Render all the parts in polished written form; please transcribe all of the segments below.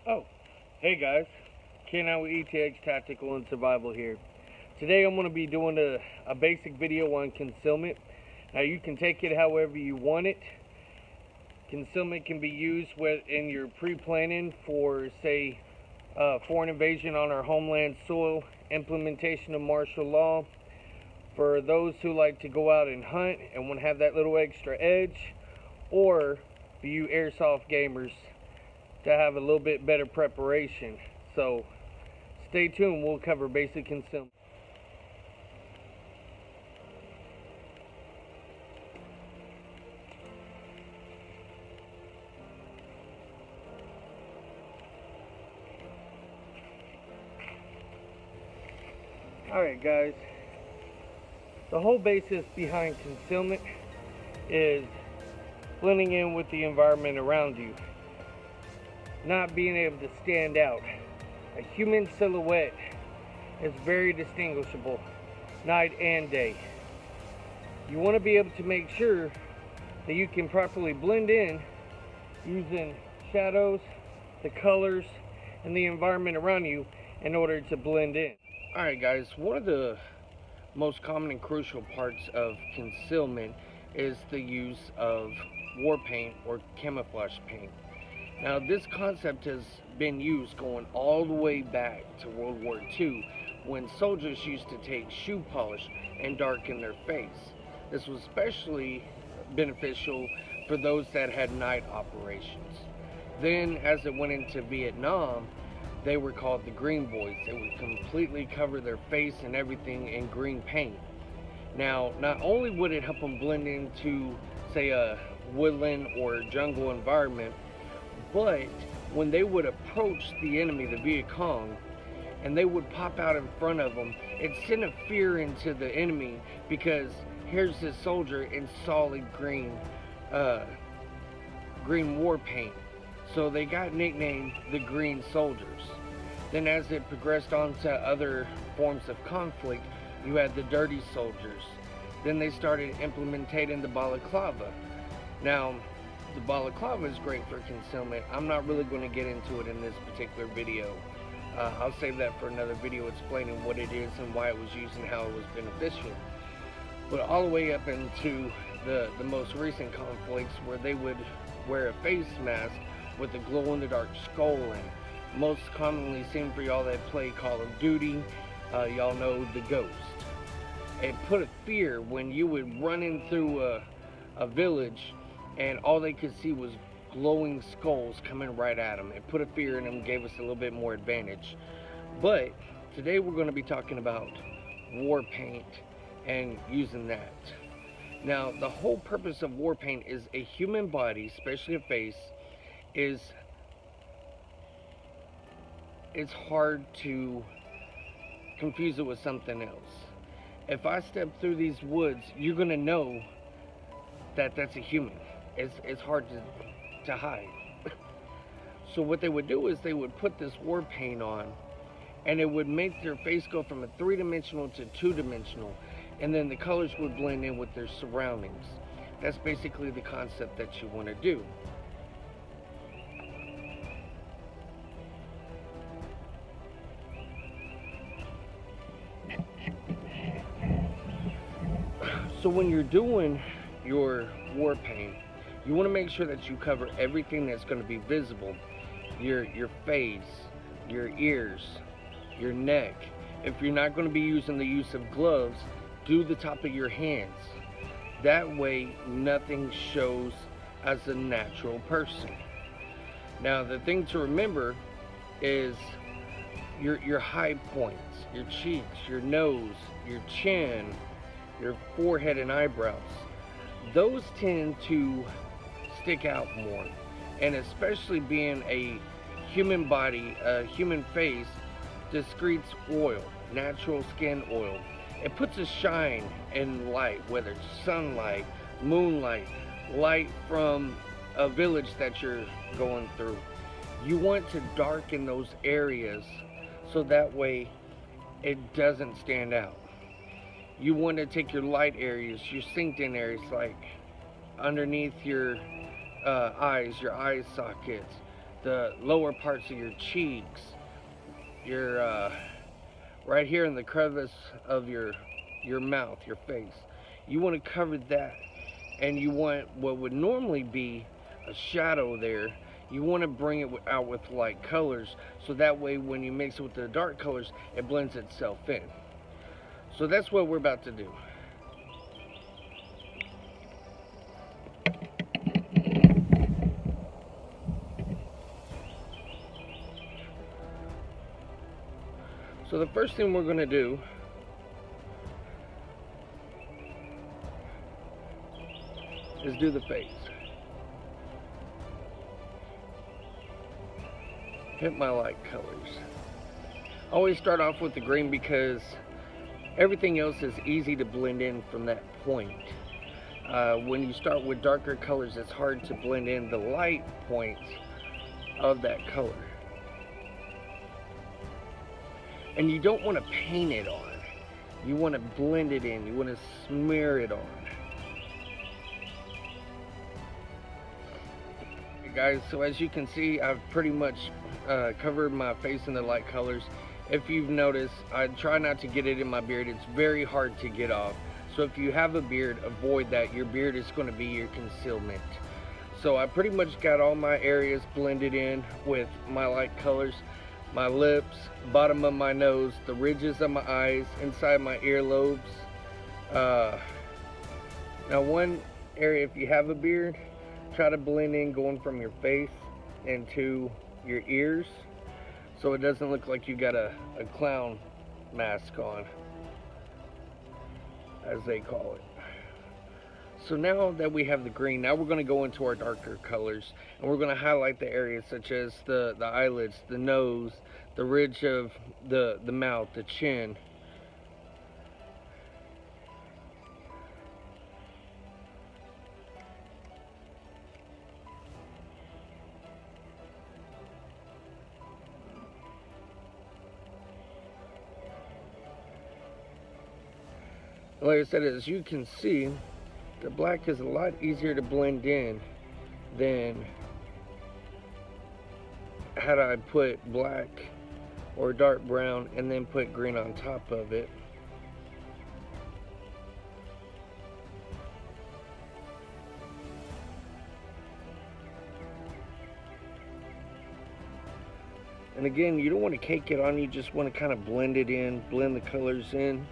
Oh, hey guys, Ken out with ETX Tactical and Survival here. Today I'm going to be doing a basic video on concealment. Now you can take it however you want it. Concealment can be used in your pre-planning for, say, foreign invasion on our homeland soil, implementation of martial law, for those who like to go out and hunt and want to have that little extra edge, or for you airsoft gamers to have a little bit better preparation. So stay tuned, we'll cover basic concealment. Alright guys, the whole basis behind concealment is blending in with the environment around you, not being able to stand out. A human silhouette is very distinguishable night and day. You want to be able to make sure that you can properly blend in using shadows, the colors, and the environment around you in order to blend in. Alright guys, one of the most common and crucial parts of concealment is the use of war paint or camouflage paint. Now this concept has been used going all the way back to World War II, when soldiers used to take shoe polish and darken their face. This was especially beneficial for those that had night operations. Then as it went into Vietnam, they were called the green boys. They would completely cover their face and everything in green paint. Now, not only would it help them blend into, say, a woodland or jungle environment, but when they would approach the enemy, the Viet Cong, and they would pop out in front of them, it sent a fear into the enemy, because here's this soldier in solid green war paint. So they got nicknamed the Green Soldiers. Then as it progressed on to other forms of conflict, you had the Dirty Soldiers. Then they started implementing the balaclava. Now, the balaclava is great for concealment. I'm not really going to get into it in this particular video. I'll save that for another video explaining what it is and why it was used and how it was beneficial. But all the way up into the most recent conflicts, where they would wear a face mask with a glow-in-the-dark skull in it. Most commonly seen for y'all that play Call of Duty, y'all know the Ghost. It put a fear when you would run in through a village and all they could see was glowing skulls coming right at them. It put a fear in them, gave us a little bit more advantage. But today we're going to be talking about war paint and using that. Now, the whole purpose of war paint is a human body, especially a face, it's hard to confuse it with something else. If I step through these woods, you're going to know that that's a human. It's hard to hide. So what they would do is they would put this war paint on, and it would make their face go from a 3-dimensional to 2-dimensional, and then the colors would blend in with their surroundings. That's basically the concept that you want to do. So when you're doing your war paint, you want to make sure that you cover everything that's going to be visible. Your face, your ears, your neck. If you're not going to be using the use of gloves, do the top of your hands. That way nothing shows as a natural person. Now, the thing to remember is your high points, your cheeks, your nose, your chin, your forehead and eyebrows. Those tend to stick out more. And especially being a human body, a human face, excretes oil, natural skin oil. It puts a shine and light, whether it's sunlight, moonlight, light from a village that you're going through. You want to darken those areas so that way it doesn't stand out. You want to take your light areas, your synced in areas, like underneath your eyes, your eye sockets, the lower parts of your cheeks, your right here in the crevice of your mouth, your face. You want to cover that, and you want what would normally be a shadow there. You want to bring it out with light colors, so that way when you mix it with the dark colors, it blends itself in. So that's what we're about to do. So the first thing we're going to do is do the face. Hit my light colors. I always start off with the green because everything else is easy to blend in from that point. When you start with darker colors, it's hard to blend in the light points of that color. And you don't want to paint it on. You want to blend it in. You want to smear it on. Okay, guys, so as you can see, I've pretty much covered my face in the light colors. If you've noticed, I try not to get it in my beard. It's very hard to get off. So if you have a beard, avoid that. Your beard is going to be your concealment. So I pretty much got all my areas blended in with my light colors. My lips, bottom of my nose, the ridges of my eyes, inside my earlobes. Now one area, if you have a beard, try to blend in going from your face into your ears, so it doesn't look like you got a clown mask on, as they call it. So now that we have the green, now we're going to go into our darker colors, and we're going to highlight the areas such as the eyelids, the nose, the ridge of the mouth, the chin. Like I said, as you can see, the black is a lot easier to blend in than had I put black or dark brown and then put green on top of it. And again, you don't want to cake it on, you just want to kind of blend it in, blend the colors in.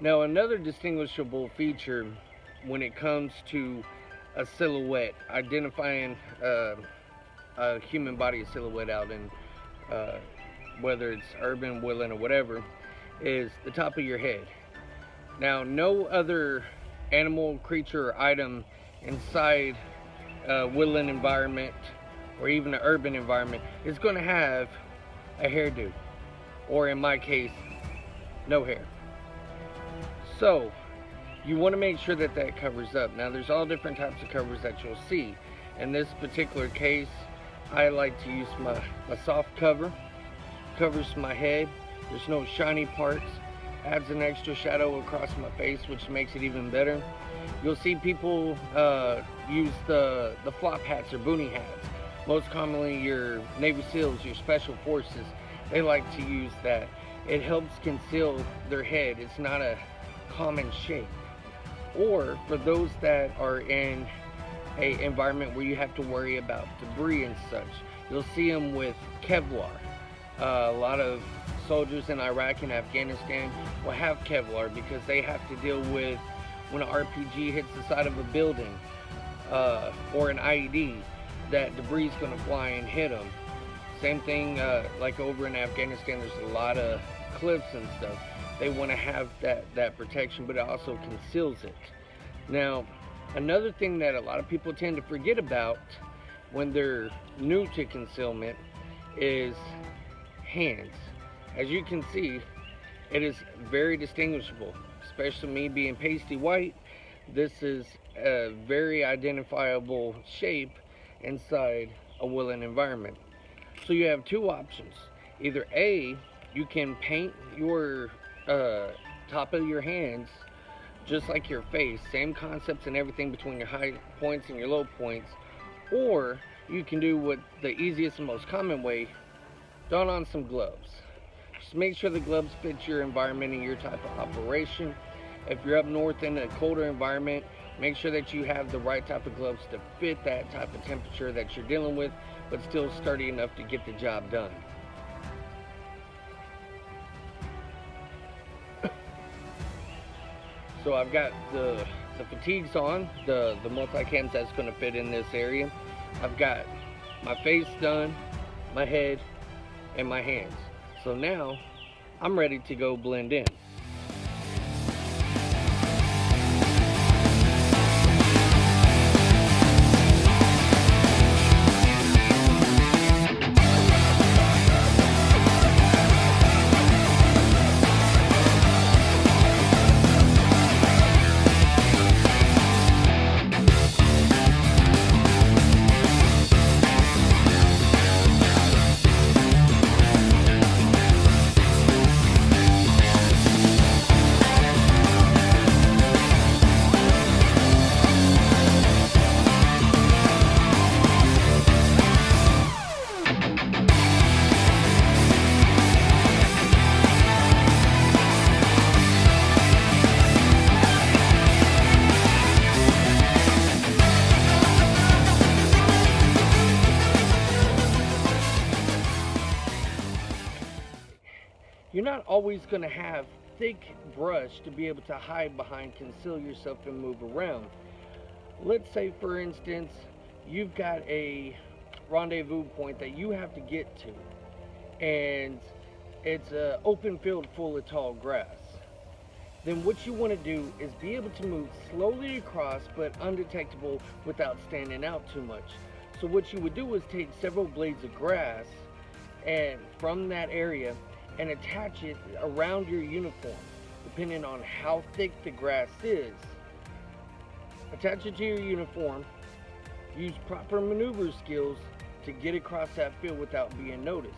Now, another distinguishable feature when it comes to a silhouette, identifying a human body silhouette out in whether it's urban, woodland, or whatever, is the top of your head. Now, no other animal, creature, or item inside a woodland environment or even an urban environment is going to have a hairdo, or in my case, no hair. So you want to make sure that that covers up. Now, there's all different types of covers that you'll see. In this particular case, I like to use my soft cover. Covers my head. There's no shiny parts. Adds an extra shadow across my face, which makes it even better. You'll see people use the flop hats or boonie hats. Most commonly your Navy SEALs, your special forces, they like to use that. It helps conceal their head. It's not a common shape. Or for those that are in an environment where you have to worry about debris and such, you'll see them with Kevlar. A lot of soldiers in Iraq and Afghanistan will have Kevlar because they have to deal with when an RPG hits the side of a building or an IED, that debris is going to fly and hit them. Same thing like over in Afghanistan, there's a lot of cliffs and stuff. They want to have that protection, but it also conceals it. Now, another thing that a lot of people tend to forget about when they're new to concealment is hands. As you can see, it is very distinguishable, especially me being pasty white. This is a very identifiable shape inside a woodland environment. So you have two options. Either A, you can paint your top of your hands just like your face, same concepts and everything between your high points and your low points, or you can do what the easiest and most common way, don on some gloves. Just make sure the gloves fit your environment and your type of operation. If you're up north in a colder environment, make sure that you have the right type of gloves to fit that type of temperature that you're dealing with, but still sturdy enough to get the job done. So I've got the fatigues on, the multi-cams that's going to fit in this area. I've got my face done, my head, and my hands. So now I'm ready to go blend in. You're not always going to have thick brush to be able to hide behind, conceal yourself, and move around. Let's say, for instance, you've got a rendezvous point that you have to get to, and it's an open field full of tall grass. Then what you want to do is be able to move slowly across, but undetectable without standing out too much. So what you would do is take several blades of grass and from that area and attach it around your uniform, depending on how thick the grass is. Attach it to your uniform, use proper maneuver skills to get across that field without being noticed.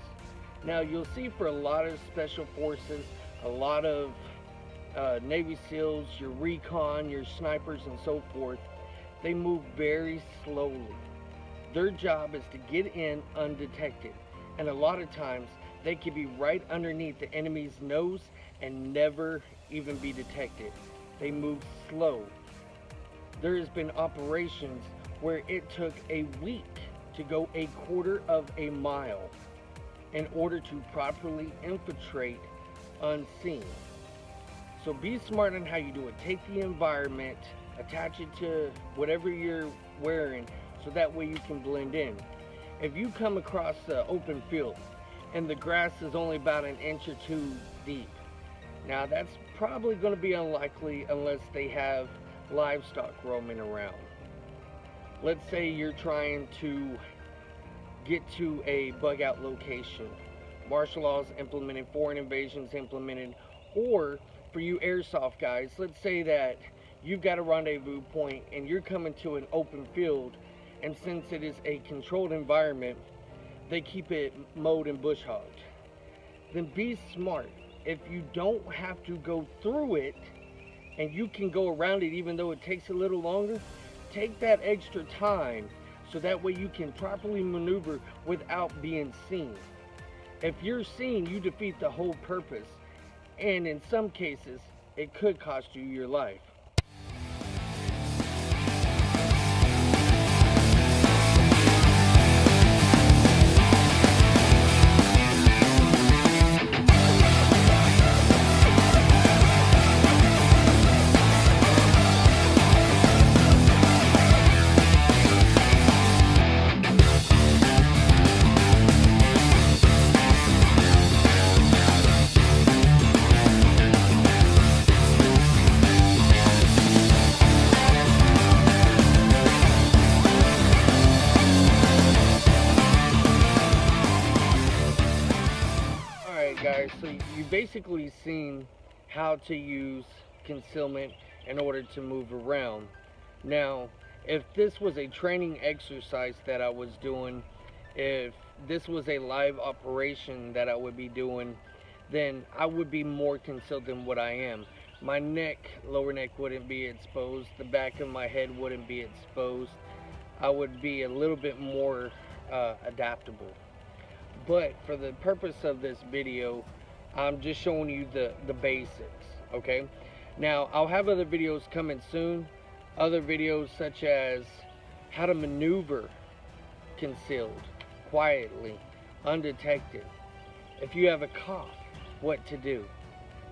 Now you'll see for a lot of special forces, a lot of Navy SEALs, your recon, your snipers and so forth, they move very slowly. Their job is to get in undetected, and a lot of times they can be right underneath the enemy's nose and never even be detected. They move slow. There has been operations where it took a week to go a quarter of a mile in order to properly infiltrate unseen. So be smart on how you do it. Take the environment, attach it to whatever you're wearing, so that way you can blend in. If you come across an open field and the grass is only about an inch or two deep. Now that's probably going to be unlikely unless they have livestock roaming around. Let's say you're trying to get to a bug out location. Martial laws implemented, foreign invasions implemented, or for you airsoft guys, let's say that you've got a rendezvous point and you're coming to an open field, and since it is a controlled environment, they keep it mowed and bush hogged. Then be smart. If you don't have to go through it and you can go around it even though it takes a little longer, take that extra time so that way you can properly maneuver without being seen. If you're seen, you defeat the whole purpose, and in some cases it could cost you your life. Guys, so you basically seen how to use concealment in order to move around. Now, if this was a training exercise that I was doing, if this was a live operation that I would be doing, then I would be more concealed than what I am. My neck, lower neck wouldn't be exposed, the back of my head wouldn't be exposed. I would be a little bit more adaptable. But for the purpose of this video, I'm just showing you the basics, okay? Now, I'll have other videos coming soon. Other videos such as how to maneuver concealed, quietly, undetected. If you have a cough, what to do.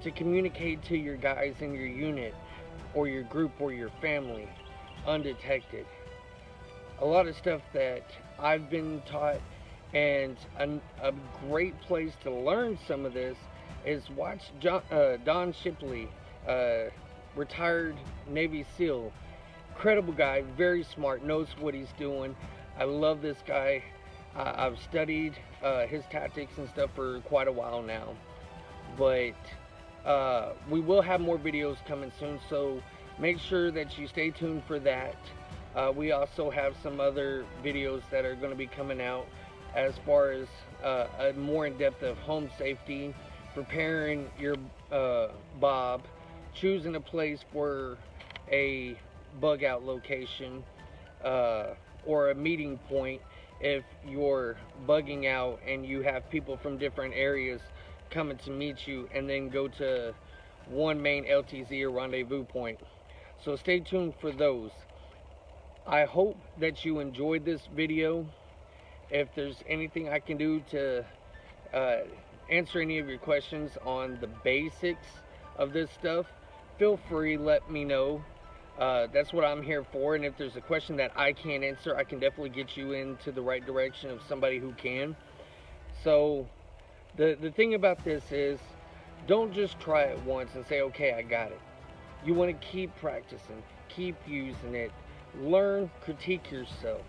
To communicate to your guys in your unit, or your group, or your family, undetected. A lot of stuff that I've been taught. And a great place to learn some of this is watch Don Shipley, retired Navy SEAL. Incredible guy, very smart, knows what he's doing. I love this guy. I've studied his tactics and stuff for quite a while now. But we will have more videos coming soon, so make sure that you stay tuned for that. We also have some other videos that are going to be coming out as far as a more in-depth of home safety, preparing your bob, choosing a place for a bug out location, or a meeting point if you're bugging out and you have people from different areas coming to meet you, and then go to one main LTZ or rendezvous point. So stay tuned for those. I hope that you enjoyed this video. If there's anything I can do to answer any of your questions on the basics of this stuff, feel free, let me know. That's what I'm here for, and if there's a question that I can't answer, I can definitely get you into the right direction of somebody who can. So the thing about this is, don't just try it once and say, okay, I got it. You want to keep practicing, keep using it, learn, critique yourself,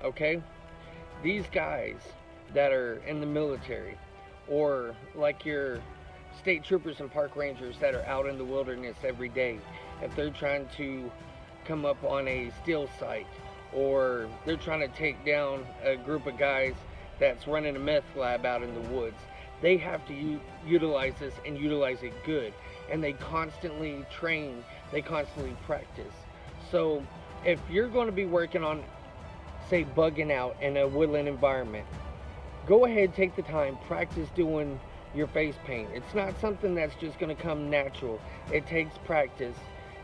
okay? These guys that are in the military, or like your state troopers and park rangers that are out in the wilderness every day, if they're trying to come up on a steel site, or they're trying to take down a group of guys that's running a meth lab out in the woods, they have to utilize this and utilize it good. And they constantly train, they constantly practice. So if you're going to be working on, say, bugging out in a woodland environment, go ahead, take the time, practice doing your face paint. It's not something that's just going to come natural. It takes practice,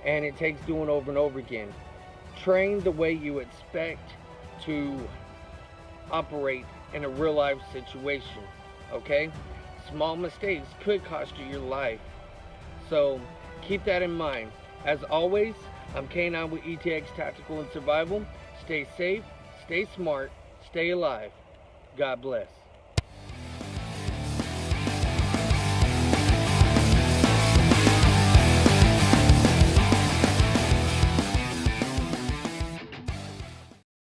and it takes doing over and over again. Train the way you expect to operate in a real life situation, okay? Small mistakes could cost you your life. So keep that in mind. As always, I'm K9 with ETX Tactical and Survival. Stay safe, stay smart, stay alive. God bless.